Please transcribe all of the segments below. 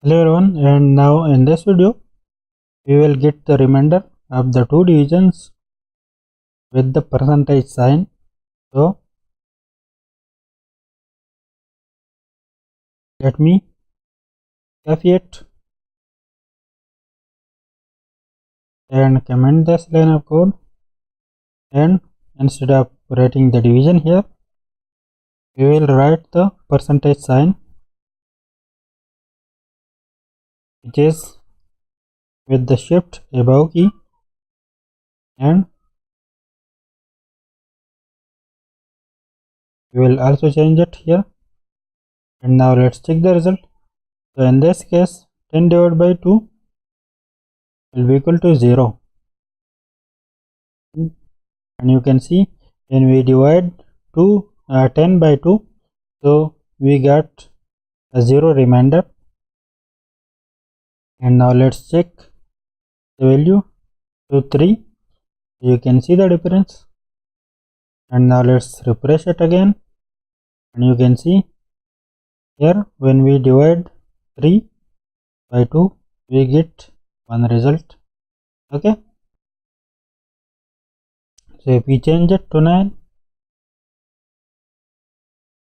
Hello everyone, and now in this video we will get the remainder of the two divisions with the percentage sign. So let me copy it and comment this line of code, and instead of writing the division here we will write the percentage sign, which is with the shift above key, and we will also change it here. And now let's check the result. So in this case 10 divided by 2 will be equal to 0, and you can see when we divide 10 by 2, so we got a 0 remainder. And now let's check the value to 3. You can see the difference. And now let's refresh it again, and you can see here when we divide 3 by 2 we get one result. Okay, so if we change it to 9,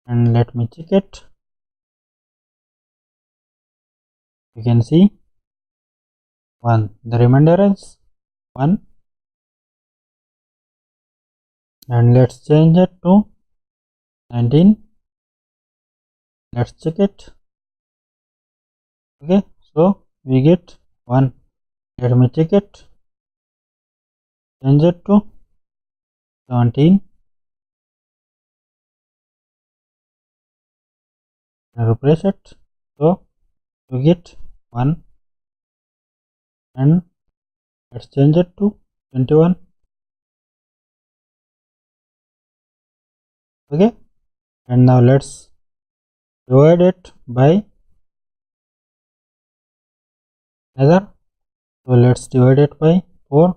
and let me check it, you can see 1, the remainder is 1. And let's change it to 19, let's check it. Okay, so we get 1. Let me check it, change it to 17 and refresh it, so you get 1. And let's change it to 21. Okay, and now let's divide it by another, so let's divide it by 4.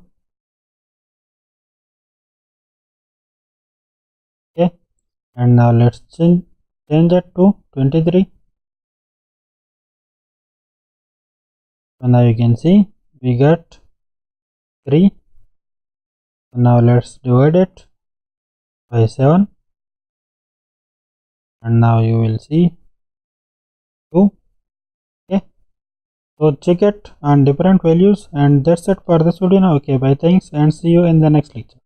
Okay, and now let's change it to 23. So now you can see we got 3. So now let's divide it by 7, and now you will see 2. Okay, so check it on different values, and that's it for this video now. Okay, bye, thanks, and see you in the next lecture.